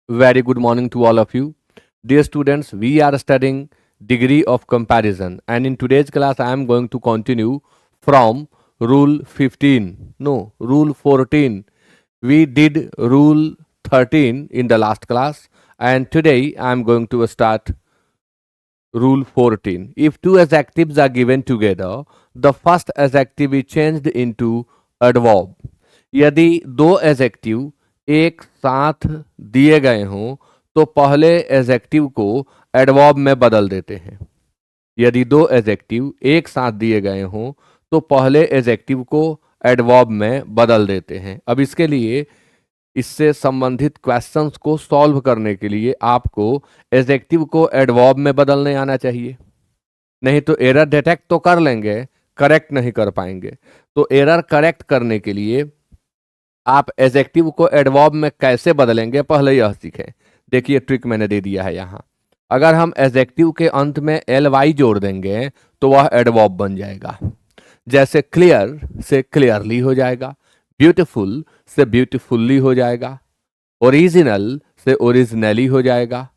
Very good morning to all of you. Dear students, we are studying degree of comparison, and in today's class I am going to continue from rule 15. No, rule 14. We did rule 13 in the last class, and today I am going to start rule 14. If two adjectives are given together, the first adjective is changed into adverb. यदि दो adjective एक साथ दिए गए हों तो पहले adjective को एडवर्ब में बदल देते हैं। यदि दो एजेक्टिव एक साथ दिए गए हों तो पहले एजेक्टिव को एडवर्ब में बदल देते हैं। अब इसके लिए इससे संबंधित क्वेश्चंस को सॉल्व करने के लिए आपको एजेक्टिव को एडवर्ब में बदलने आना चाहिए, नहीं तो एरर डिटेक्ट तो कर लेंगे, करेक्ट नहीं कर पाएंगे। तो एरर करेक्ट करने के लिए आप एजेक्टिव को एडवर्ब में कैसे बदलेंगे पहले यह सीखें। देखिए ट्रिक मैंने दे दिया है यहाँ। अगर हम एजेक्टिव के अंत में एल वाई जोड़ देंगे तो वह एडवर्ब बन जाएगा। जैसे क्लियर से क्लियरली हो जाएगा, ब्यूटीफुल से ब्यूटीफुल्ली हो जाएगा, ओरिजिनल से ओरिजिनली हो जाएगा,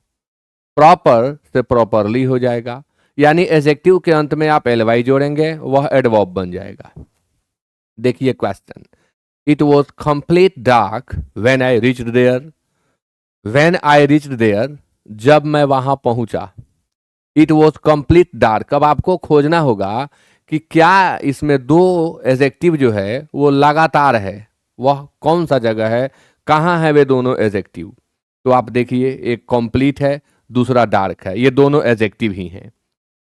प्रॉपर से प्रॉपरली हो जाएगा। यानी एजेक्टिव के अंत में आप एल वाई जोड़ेंगे वह एडवर्ब बन जाएगा। देखिए question, It was complete dark when I reached there. When I reached there, जब मैं वहां पहुंचा। It was complete dark। अब आपको खोजना होगा कि क्या इसमें दो एजेक्टिव जो है वो लगातार है, वह कौन सा जगह है, कहाँ है वे दोनों एजेक्टिव। तो आप देखिए, एक कंप्लीट है, दूसरा डार्क है, ये दोनों एजेक्टिव ही हैं।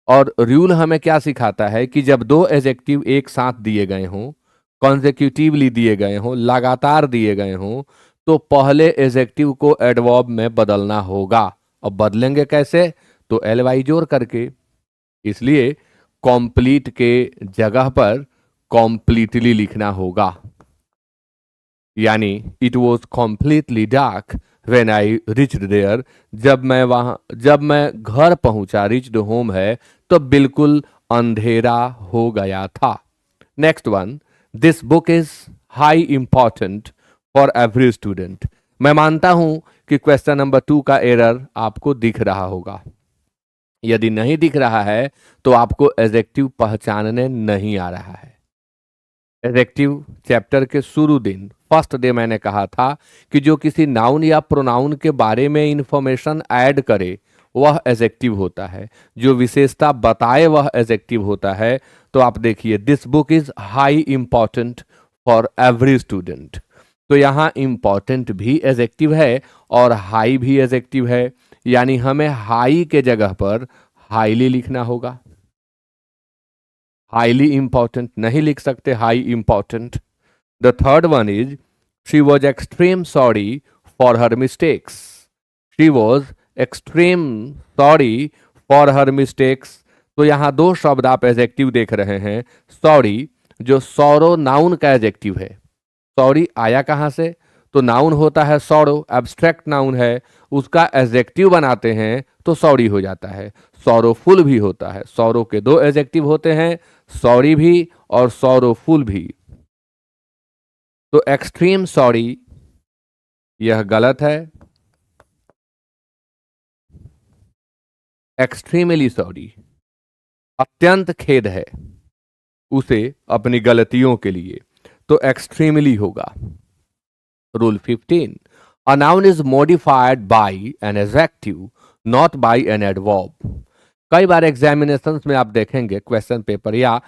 और रूल हमें क्या सिखाता है कि जब दो एजेक्टिव एक साथ दिए गए हों, कॉन्जिक्यूटिवली दिए गए हों, लगातार दिए गए हों, तो पहले एजेक्टिव को एडवर्ब में बदलना होगा। अब बदलेंगे कैसे? तो एल वाई जोड़ करके। इसलिए कॉम्प्लीट के जगह पर कॉम्प्लीटली लिखना होगा। यानी it was completely dark when I reached there. जब मैं घर पहुंचा, रिच्ड होम है तो बिल्कुल अंधेरा हो गया था। Next one, this book is high important for every student. मैं मानता हूं कि क्वेश्चन नंबर 2 का एरर आपको दिख रहा होगा। यदि नहीं दिख रहा है तो आपको एडजेक्टिव पहचानने नहीं आ रहा है। एडजेक्टिव चैप्टर के शुरू दिन, फर्स्ट डे, मैंने कहा था कि जो किसी नाउन या प्रोनाउन के बारे में इंफॉर्मेशन ऐड करे वह एडजेक्टिव होता है, जो विशेषता बताए वह एडजेक्टिव होता है। तो आप देखिए, this book is high important for every student. तो यहाँ इंपॉर्टेंट भी एडजेक्टिव है और हाई भी एडजेक्टिव है, यानी हमें हाई के जगह पर हाईली लिखना होगा। हाईली इंपॉर्टेंट नहीं लिख सकते, high important. The third one is she was extreme sorry for her mistakes. She was extreme sorry for her mistakes. तो यहाँ दो शब्द आप एडजेक्टिव देख रहे हैं। सॉरी, जो सॉरो नाउन का एडजेक्टिव है। सॉरी आया कहाँ से? तो नाउन होता है सॉरो, एब्स्ट्रैक्ट नाउन है, उसका एडजेक्टिव बनाते हैं तो सॉरी हो जाता है। सॉरोफुल भी होता है। सॉरो के दो एडजेक्टिव होते हैं, सॉरी भी और सॉरोफुल भी। तो एक्सट्रीम सॉरी यह गलत है। एक्सट्रीमली सॉरी, अत्यंत खेद है उसे अपनी गलतियों के लिए, तो एक्सट्रीमली होगा। Rule 15, a noun is modified by an adjective not by an adverb. कई बार एग्जामिनेशंस में आप देखेंगे क्वेश्चन पेपर या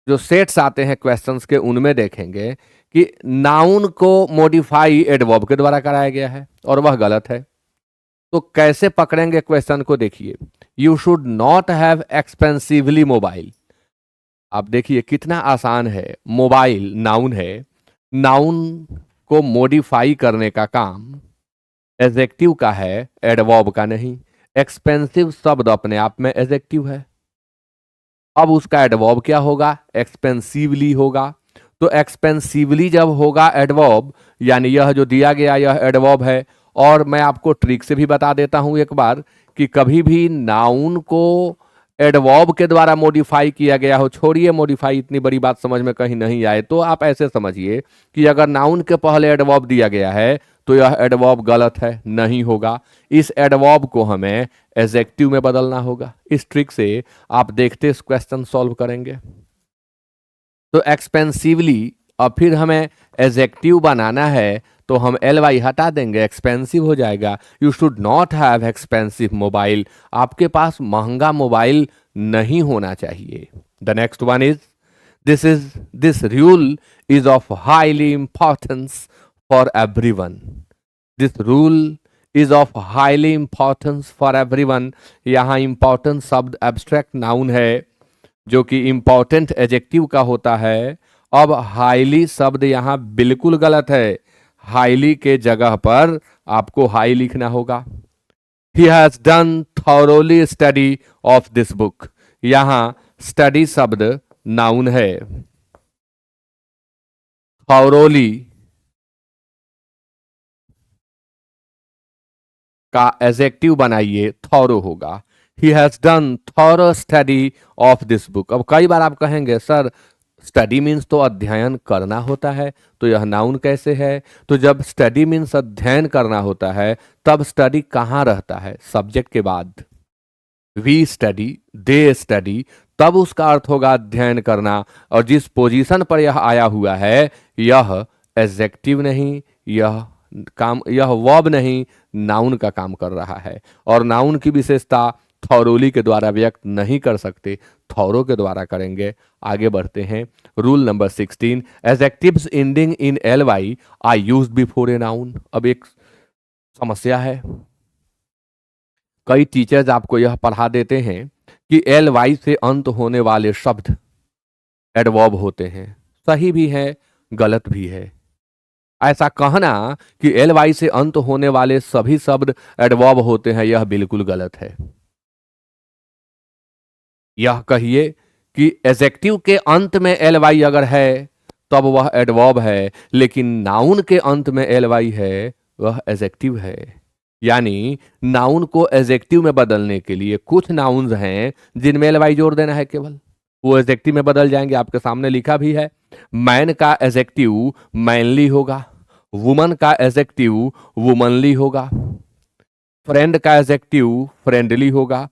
जो सेट्स आते हैं क्वेश्चंस के, उनमें देखेंगे कि नाउन को मॉडिफाई एडवर्ब के द्वारा कराया गया है और वह गलत है। तो कैसे पकड़ेंगे क्वेश्चन को? देखिए, you should not have expensively mobile. आप देखिए कितना आसान है। मोबाइल नाउन है, नाउन को मॉडिफाई करने का काम एडजेक्टिव का है, एडवर्ब का नहीं। एक्सपेंसिव शब्द अपने आप में एडजेक्टिव है। अब उसका एडवर्ब क्या होगा? एक्सपेंसिवली होगा। तो एक्सपेंसिवली जब होगा एडवर्ब, यानी यह जो दिया गया यह एडवर्ब है। और मैं आपको ट्रिक से भी बता देता हूं एक बार कि कभी भी नाउन को एडवर्ब के द्वारा मॉडिफाई किया गया हो, छोड़िए मॉडिफाई, इतनी बड़ी बात समझ में कहीं नहीं आए तो आप ऐसे समझिए कि अगर नाउन के पहले एडवर्ब दिया गया है तो यह एडवर्ब गलत है, नहीं होगा। इस एडवर्ब को हमें एडजेक्टिव में बदलना होगा। इस ट्रिक से आप देखते इस क्वेश्चन सॉल्व करेंगे। तो एक्सपेंसिवली, अब फिर हमें एडजेक्टिव बनाना है तो हम एल वाई हटा देंगे, एक्सपेंसिव हो जाएगा। You should not have expensive mobile, आपके पास महंगा मोबाइल नहीं होना चाहिए। The next one is this rule is of highly importance for everyone. This rule is of highly importance for everyone. यहाँ इंपॉर्टेंट शब्द एब्स्ट्रैक्ट नाउन है जो कि इंपॉर्टेंट एडजेक्टिव का होता है। अब हाईली शब्द यहां बिल्कुल गलत है, हाईली के जगह पर आपको हाई लिखना होगा। He has done thoroughly study of this book, यहां स्टडी शब्द नाउन है, थॉरोली का एडजेक्टिव बनाइए, थॉरो होगा। He has done thorough study of this book. अब कई बार आप कहेंगे सर स्टडी मीन्स तो अध्ययन करना होता है, तो यह नाउन कैसे है? तो जब स्टडी मीन्स अध्ययन करना होता है तब स्टडी कहाँ रहता है? सब्जेक्ट के बाद। वी स्टडी, दे स्टडी, तब उसका अर्थ होगा अध्ययन करना। और जिस पोजीशन पर यह आया हुआ है यह एडजेक्टिव नहीं, यह वर्ब नहीं, नाउन का काम कर रहा है। और नाउन की विशेषता थॉरोली के द्वारा व्यक्त नहीं कर सकते, थॉरो के द्वारा करेंगे। आगे बढ़ते हैं। Rule number 16, adjectives ending in L Y are used before a noun. अब एक समस्या है, कई टीचर्स आपको यह पढ़ा देते हैं कि एल वाई से अंत होने वाले शब्द एडवर्ब होते हैं। सही भी है, गलत भी है। ऐसा कहना कि एल वाई से अंत होने वाले सभी शब्द एडवर्ब होते हैं यह बिल्कुल गलत है। यह कहिए कि एडजेक्टिव के अंत में एल वाई अगर है तब वह एडवर्ब है, लेकिन नाउन के अंत में एल वाई है वह एडजेक्टिव है। यानी नाउन को एडजेक्टिव में बदलने के लिए कुछ नाउन्स हैं जिनमें एल वाई जोड़ देना है, केवल वो एडजेक्टिव में बदल जाएंगे। आपके सामने लिखा भी है, मैन का एडजेक्टिव मैनली होगा, वुमन का एडजेक्टिव वुमनली होगा, फ्रेंड का एडजेक्टिव फ्रेंडली होगा,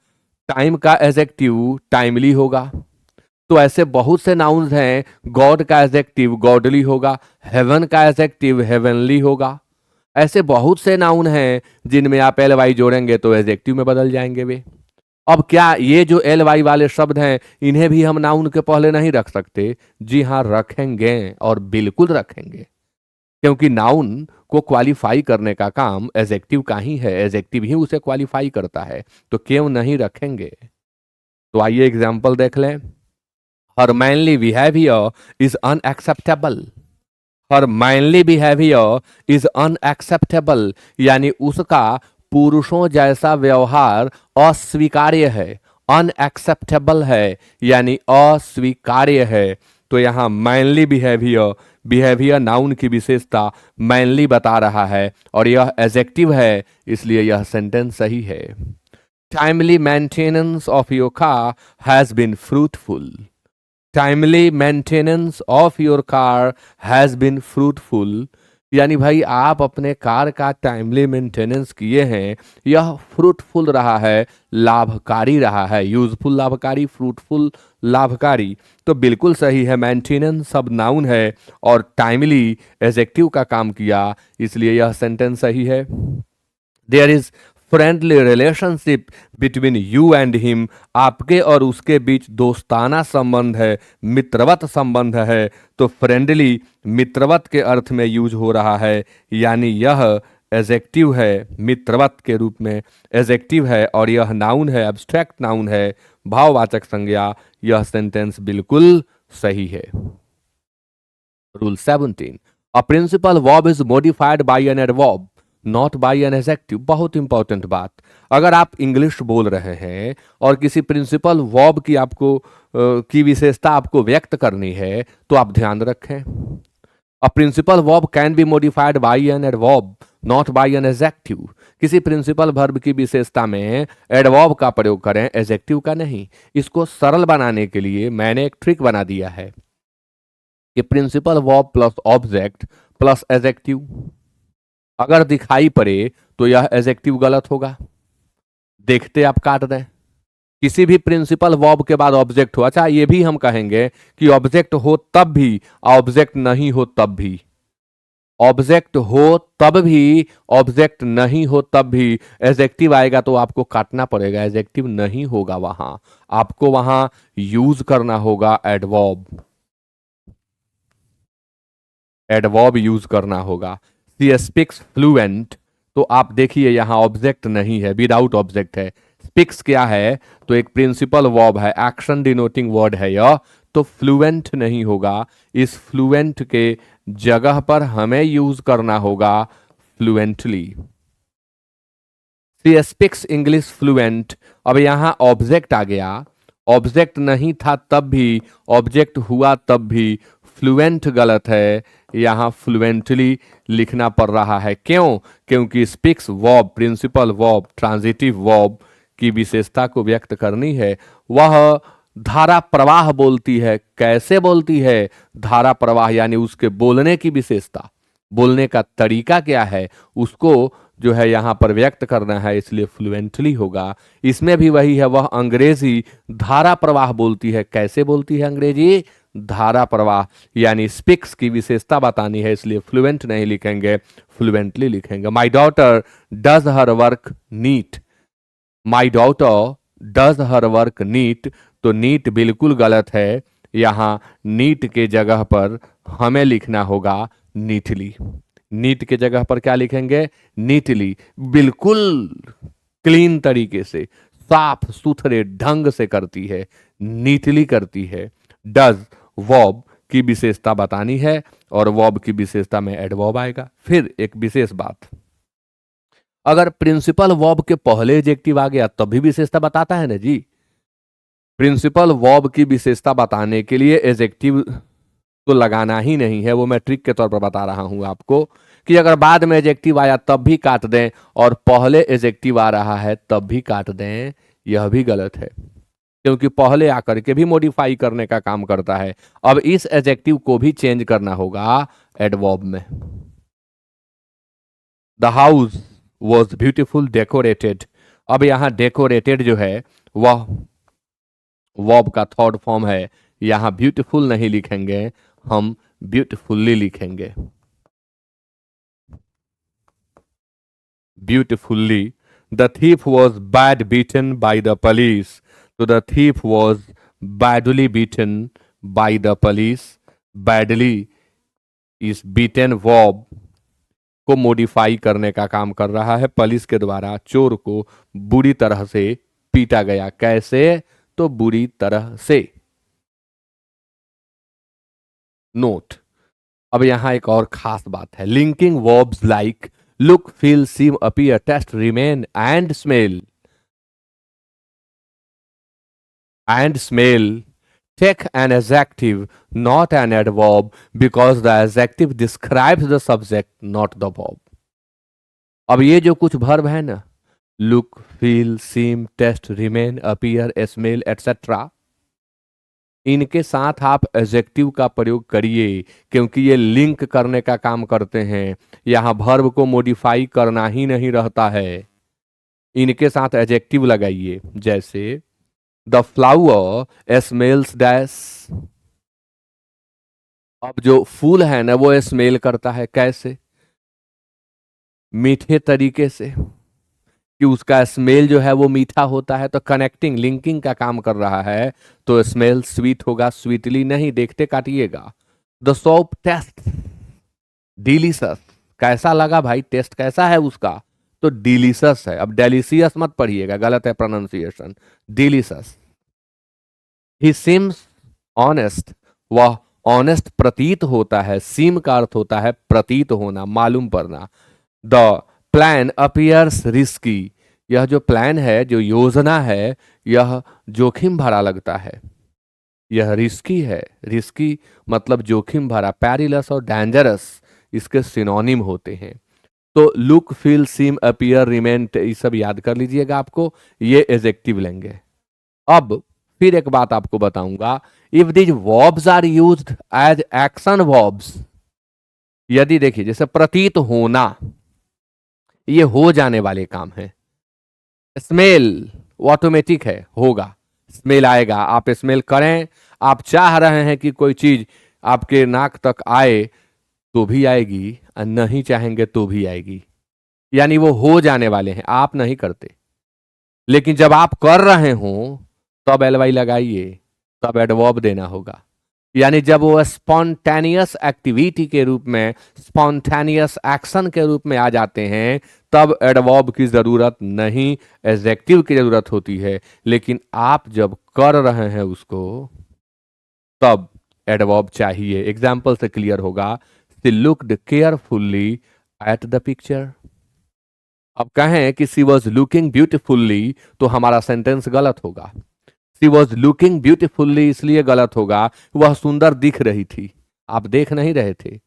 टाइम का एडजेक्टिव टाइमली होगा। तो ऐसे बहुत से नाउन्स हैं। गॉड का एडजेक्टिव गॉडली होगा, हेवन का एडजेक्टिव हेवनली होगा। ऐसे बहुत से नाउन हैं जिनमें आप एल वाई जोड़ेंगे तो एडजेक्टिव में बदल जाएंगे वे। अब क्या ये जो एल वाई वाले शब्द हैं इन्हें भी हम नाउन के पहले नहीं रख सकते? जी हाँ, रखेंगे, और बिल्कुल रखेंगे, क्योंकि नाउन को क्वालिफाई करने का काम एडजेक्टिव का ही है, एडजेक्टिव ही उसे क्वालिफाई करता है, तो क्यों नहीं रखेंगे। तो आइए एग्जाम्पल देख लें। Her manly behaviour is unacceptable. Her manly behaviour is unacceptable, यानी उसका पुरुषों जैसा व्यवहार अस्वीकार्य है, अनएक्सेप्टेबल है यानी अस्वीकार्य है। तो यहां मैनली बिहेवियर, बिहेवियर नाउन की विशेषता मैनली बता रहा है और यह एडजेक्टिव है, इसलिए यह सेंटेंस सही है। Timely maintenance of your car has been fruitful. Timely maintenance of your car has been fruitful, यानी भाई आप अपने कार का टाइमली मेंटेनेंस किए हैं, यह फ्रूटफुल रहा है, लाभकारी रहा है। यूजफुल लाभकारी, फ्रूटफुल लाभकारी, तो बिल्कुल सही है। मेंटेनेंस सब नाउन है और टाइमली एडजेक्टिव का काम किया, इसलिए यह सेंटेंस सही है। There is friendly relationship between you and him, आपके और उसके बीच दोस्ताना संबंध है, मित्रवत संबंध है। तो फ्रेंडली मित्रवत के अर्थ में यूज हो रहा है, यानी यह एडजेक्टिव है, मित्रवत के रूप में एडजेक्टिव है और यह नाउन है, एब्स्ट्रैक्ट नाउन है, भाववाचक संज्ञा। यह सेंटेंस बिल्कुल सही है। Rule 17, a principal verb is modified by an adverb not by an adjective. बहुत इंपॉर्टेंट बात, अगर आप इंग्लिश बोल रहे हैं और किसी प्रिंसिपल वर्ब की की विशेषता आपको व्यक्त करनी है तो आप ध्यान रखें, a principal verb can be modified by an adverb not by an adjective. किसी प्रिंसिपल वर्ब की विशेषता में एडवर्ब का प्रयोग करें, एडजेक्टिव का नहीं। इसको सरल बनाने के लिए मैंने एक ट्रिक बना दिया है कि principal verb plus object plus adjective. अगर दिखाई पड़े तो यह एडजेक्टिव गलत होगा। देखते आप काट दें। किसी भी प्रिंसिपल वर्ब के बाद ऑब्जेक्ट हो, अच्छा ये भी हम कहेंगे कि ऑब्जेक्ट हो तब भी, ऑब्जेक्ट नहीं हो तब भी, ऑब्जेक्ट हो तब भी, ऑब्जेक्ट नहीं हो तब भी एडजेक्टिव आएगा तो आपको काटना पड़ेगा, एडजेक्टिव नहीं होगा वहां, आपको वहां यूज करना होगा एडवर्ब, एडवर्ब यूज करना होगा। सी स्पीक्स फ्लुएंट, तो आप देखिए यहां ऑब्जेक्ट नहीं है, विदाउट ऑब्जेक्ट है। स्पीक्स क्या है, तो एक प्रिंसिपल वर्ब है, एक्शन डिनोटिंग वर्ड है यह, तो फ्लुएंट नहीं होगा। इस फ्लुएंट के जगह पर हमें यूज करना होगा fluently. She speaks English fluent, अब यहां ऑब्जेक्ट आ गया, ऑब्जेक्ट नहीं था तब भी, ऑब्जेक्ट हुआ तब भी, फ्लुएंट गलत है, यहां फ्लुएंटली लिखना पड़ रहा है। क्यों? क्योंकि speaks verb, principal verb, transitive verb की विशेषता को व्यक्त करनी है। वह धारा प्रवाह बोलती है, कैसे बोलती है? धारा प्रवाह यानी उसके बोलने की विशेषता, बोलने का तरीका क्या है, उसको जो है यहां पर व्यक्त करना है, इसलिए फ्लुएंटली होगा। इसमें भी वही है, वह अंग्रेजी धारा प्रवाह बोलती है, कैसे बोलती है अंग्रेजी? धारा प्रवाह, यानी स्पीक्स की विशेषता बतानी है, इसलिए फ्लुएंट नहीं लिखेंगे, फ्लुएंटली लिखेंगे। My daughter does her work neat, my daughter does her work neat, तो नीट बिल्कुल गलत है, यहां नीट के जगह पर हमें लिखना होगा नीटली। नीट के जगह पर क्या लिखेंगे? नीटली, बिल्कुल क्लीन तरीके से, साफ सुथरे ढंग से करती है, नीटली करती है। डज वर्ब की विशेषता बतानी है और वर्ब की विशेषता में एडवर्ब आएगा। फिर एक विशेष बात, अगर प्रिंसिपल वर्ब के पहले एडजेक्टिव आ गया तब भी विशेषता बताता है ना जी। प्रिंसिपल वर्ब की विशेषता बताने के लिए एडजेक्टिव तो लगाना ही नहीं है, वो मैं ट्रिक के तौर पर बता रहा हूं आपको, कि अगर बाद में एडजेक्टिव आया तब भी काट दें और पहले एडजेक्टिव आ रहा है तब भी काट दें, यह भी गलत है, क्योंकि पहले आकर के भी मॉडिफाई करने का काम करता है। अब इस एडजेक्टिव को भी चेंज करना होगा एडवर्ब में। The house was beautiful decorated, अब यहां डेकोरेटेड जो है वह वर्ब का थर्ड फॉर्म है, यहां ब्यूटीफुल नहीं लिखेंगे, हम ब्यूटीफुल्ली लिखेंगे, beautifully. The thief was bad beaten by the police, तो the thief was badly beaten by the police, badly इस बीटन वर्ब को मॉडिफाई करने का काम कर रहा है, पुलिस के द्वारा चोर को बुरी तरह से पीटा गया। कैसे? तो बुरी तरह से। नोट, अब यहां एक और खास बात है, linking verbs like look, feel, seem, appear, taste, remain and smell take an adjective, not an adverb, because the adjective describes the subject, not the verb. अब ये जो कुछ वर्ब है ना, look, feel, seem, taste, remain, appear, smell etcetera, इनके साथ आप adjective का प्रयोग करिए, क्योंकि ये लिंक करने का काम करते हैं, यहां वर्ब को मॉडिफाई करना ही नहीं रहता है, इनके साथ एडजेक्टिव लगाइए। जैसे द फ्लावर स्मेल्स डैश, अब जो फूल है ना वो स्मेल करता है, कैसे? मीठे तरीके से, कि उसका स्मेल जो है वो मीठा होता है, तो कनेक्टिंग, लिंकिंग का काम कर रहा है, तो स्मेल स्वीट होगा, स्वीटली नहीं, देखते काटिएगा। द सॉप टेस्ट डिलीशियस, कैसा लगा भाई, टेस्ट कैसा है उसका, तो डिलीशियस है। अब डेलिशियस मत पढ़िएगा, गलत है प्रोनाउंसिएशन, डिलीशियस। ही सिम्स ऑनेस्ट, वह ऑनेस्ट प्रतीत होता है, सीम का अर्थ होता है प्रतीत होना, मालूम पड़ना। द प्लान अपियर्स रिस्की, यह जो प्लान है, जो योजना है, यह जोखिम भरा लगता है, यह रिस्की है, रिस्की मतलब जोखिम भरा, पैरिलस और डेंजरस इसके सिनोनिम होते हैं। तो look, feel, seem, appear, remain, ये सब याद कर लीजिएगा, आपको ये एडजेक्टिव लेंगे। अब फिर एक बात आपको बताऊंगा, if these verbs are used as action verbs, यदि देखिए जैसे प्रतीत होना, ये हो जाने वाले काम हैं। स्मेल वो ऑटोमेटिक है, होगा, स्मेल आएगा, आप स्मेल करें, आप चाह रहे हैं कि कोई चीज आपके नाक तक आए तो भी आएगी, और नहीं चाहेंगे तो भी आएगी। यानी वो हो जाने वाले हैं, आप नहीं करते। लेकिन जब आप कर रहे हो तब एल वाई लगाइए, तब एडवर्ब देना होगा। यानी जब वो स्पॉन्टेनियस एक्टिविटी के रूप में, स्पॉन्टेनियस एक्शन के रूप में आ जाते हैं, तब एडवर्ब की जरूरत नहीं, एडजेक्टिव की जरूरत होती है। लेकिन आप जब कर रहे हैं उसको, तब एडवर्ब चाहिए। एग्जाम्पल से क्लियर होगा। She looked carefully at the picture. अब कहें कि शी वॉज लुकिंग ब्यूटिफुल्ली, तो हमारा सेंटेंस गलत होगा। शी वॉज लुकिंग ब्यूटिफुल्ली इसलिए गलत होगा, वह सुंदर दिख रही थी। आप देख नहीं रहे थे,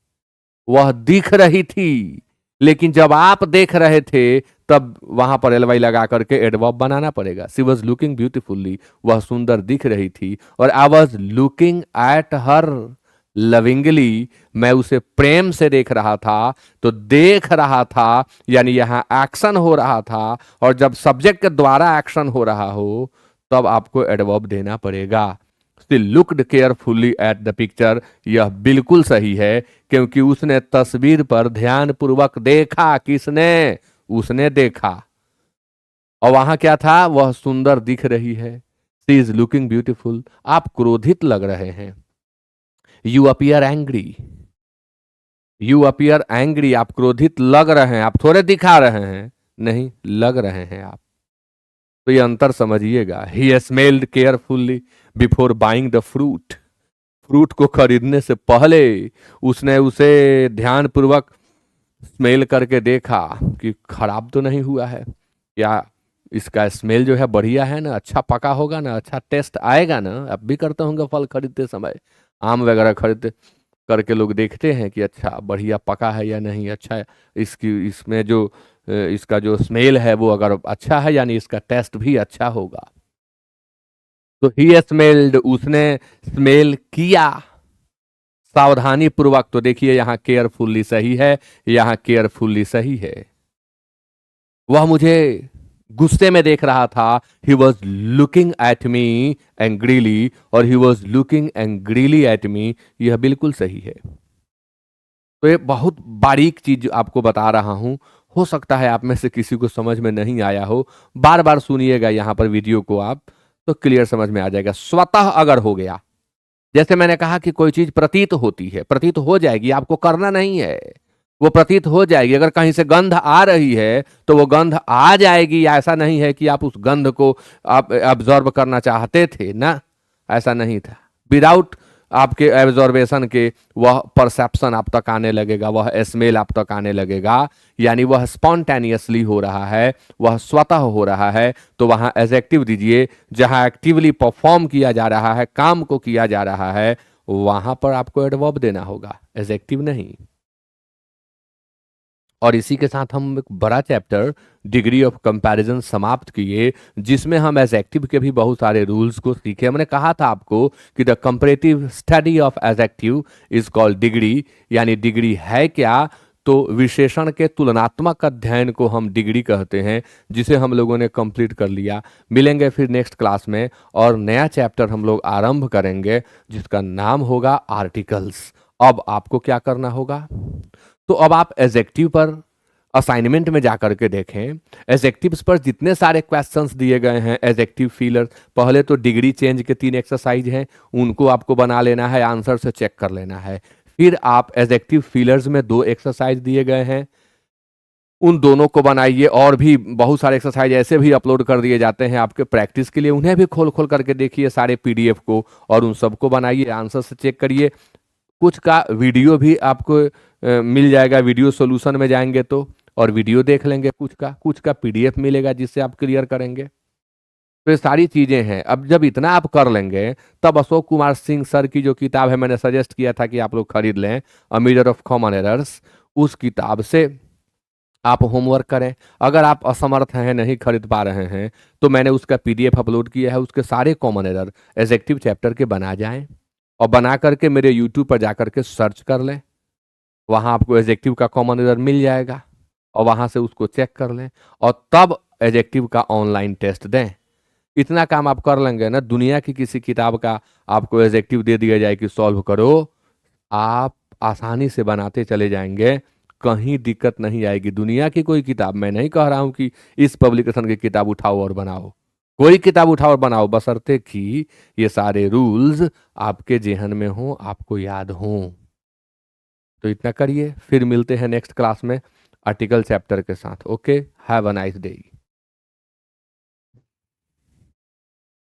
वह दिख रही थी। लेकिन जब आप देख रहे थे तब वहां पर एल वाई लगा करके एडवर्ब बनाना पड़ेगा। शी वॉज लुकिंग ब्यूटिफुल्ली, वह सुंदर दिख रही थी। और I was looking at her lovingly, मैं उसे प्रेम से देख रहा था। तो देख रहा था यानी यहां एक्शन हो रहा था, और जब सब्जेक्ट के द्वारा एक्शन हो रहा हो तब आपको एडवर्ब देना पड़ेगा। She looked carefully at the picture, यह बिल्कुल सही है, क्योंकि उसने तस्वीर पर ध्यानपूर्वक देखा। किसने? उसने देखा। और वहां क्या था? वह सुंदर दिख रही है। She is looking beautiful. आप क्रोधित लग रहे हैं। You appear angry. You appear angry, आप क्रोधित लग रहे हैं, आप थोड़े दिखा रहे हैं, नहीं, लग रहे हैं आप। तो ये अंतर समझिएगा। He smelled carefully before buying the fruit. Fruit को खरीदने से पहले उसने उसे ध्यानपूर्वक स्मेल करके देखा कि खराब तो नहीं हुआ है, या इसका स्मेल जो है बढ़िया है ना, अच्छा पका होगा ना, अच्छा टेस्ट आएगा ना। अब भी करते होंगे फल खरीदते समय, आम वगैरह खरीदते करके लोग देखते हैं कि अच्छा बढ़िया पका है या नहीं, अच्छा है, इसकी इसमें जो इसका जो स्मेल है वो अगर अच्छा है यानी इसका टेस्ट भी अच्छा होगा। तो ही स्मेल्ड, उसने स्मेल किया सावधानी पूर्वक। तो देखिए यहां केयरफुल्ली सही है, यहां केयरफुल्ली सही है। वह मुझे गुस्से में देख रहा था। He was looking at me angrily, और he was looking angrily at me, यह बिल्कुल सही है। तो ये बहुत बारीक चीज आपको बता रहा हूं, हो सकता है आप में से किसी को समझ में नहीं आया हो। बार बार सुनिएगा यहां पर वीडियो को आप, तो क्लियर समझ में आ जाएगा। स्वतः अगर हो गया, जैसे मैंने कहा कि कोई चीज प्रतीत होती है, प्रतीत हो जाएगी, आपको करना नहीं है, वो प्रतीत हो जाएगी। अगर कहीं से गंध आ रही है तो वो गंध आ जाएगी। ऐसा नहीं है कि आप उस गंध को आप एब्जॉर्ब करना चाहते थे ना, ऐसा नहीं था। विदाउट आपके एब्जॉर्बेशन के वह परसेप्शन आप तक आने लगेगा, वह स्मेल आप तक आने लगेगा। यानी वह स्पॉन्टेनियसली हो रहा है, वह स्वतः हो रहा है। तो वहां एडजेक्टिव दीजिए। जहां एक्टिवली परफॉर्म किया जा रहा है, काम को किया जा रहा है, वहां पर आपको एडवर्ब देना होगा, एडजेक्टिव नहीं। और इसी के साथ हम एक बड़ा चैप्टर डिग्री ऑफ कंपैरिजन समाप्त किए, जिसमें हम एडजेक्टिव के भी बहुत सारे रूल्स को सीखे। हमने कहा था आपको कि the comparative study of adjective is called degree. यानी डिग्री है क्या? तो विशेषण के तुलनात्मक अध्ययन को हम डिग्री कहते हैं, जिसे हम लोगों ने कंप्लीट कर लिया। मिलेंगे फिर नेक्स्ट क्लास में, और नया चैप्टर हम लोग आरंभ करेंगे जिसका नाम होगा आर्टिकल्स। अब आपको क्या करना होगा? तो अब आप एडजेक्टिव पर असाइनमेंट में जाकर के देखें। एडजेक्टिव्स पर जितने सारे क्वेश्चंस दिए गए हैं, एडजेक्टिव फीलर, पहले तो डिग्री चेंज के 3 एक्सरसाइज हैं, उनको आपको बना लेना है, आंसर से चेक कर लेना है। फिर आप एडजेक्टिव फीलर्स में 2 एक्सरसाइज दिए गए हैं, उन दोनों को बनाइए। और भी बहुत सारे एक्सरसाइज ऐसे भी अपलोड कर दिए जाते हैं आपके प्रैक्टिस के लिए, उन्हें भी खोल खोल करके देखिए सारे पीडीएफ को, और उन सबको बनाइए, आंसर से चेक करिए। कुछ का वीडियो भी आपको मिल जाएगा, वीडियो सॉल्यूशन में जाएंगे तो, और वीडियो देख लेंगे। कुछ का पीडीएफ मिलेगा जिससे आप क्लियर करेंगे। तो ये सारी चीजें हैं। अब जब इतना आप कर लेंगे, तब अशोक कुमार सिंह सर की जो किताब है, मैंने सजेस्ट किया था कि आप लोग खरीद लें, a mirror of common errors, उस किताब से आप होमवर्क करें। अगर आप असमर्थ हैं, नहीं खरीद पा रहे हैं, तो मैंने उसका पीडीएफ अपलोड किया है, उसके सारे कॉमन एरर एडजेक्टिव चैप्टर के बना जाएं, और बना करके मेरे यूट्यूब पर जाकर के सर्च कर लें, वहां आपको एडजेक्टिव का कॉमन एरर मिल जाएगा। और वहां से उसको चेक कर लें और तब एडजेक्टिव का ऑनलाइन टेस्ट दें। इतना काम आप कर लेंगे ना, दुनिया की किसी किताब का आपको एडजेक्टिव दे दिया जाए कि सॉल्व करो, आप आसानी से बनाते चले जाएंगे, कहीं दिक्कत नहीं आएगी। दुनिया की कोई किताब, मैं नहीं कह रहा हूं कि इस पब्लिकेशन की किताब उठाओ और बनाओ, कोई किताब उठाओ और बनाओ, बशर्ते कि ये सारे रूल्स आपके जेहन में हो, आपको याद हो। तो इतना करिए, फिर मिलते हैं नेक्स्ट क्लास में आर्टिकल चैप्टर के साथ। Okay, have a nice day.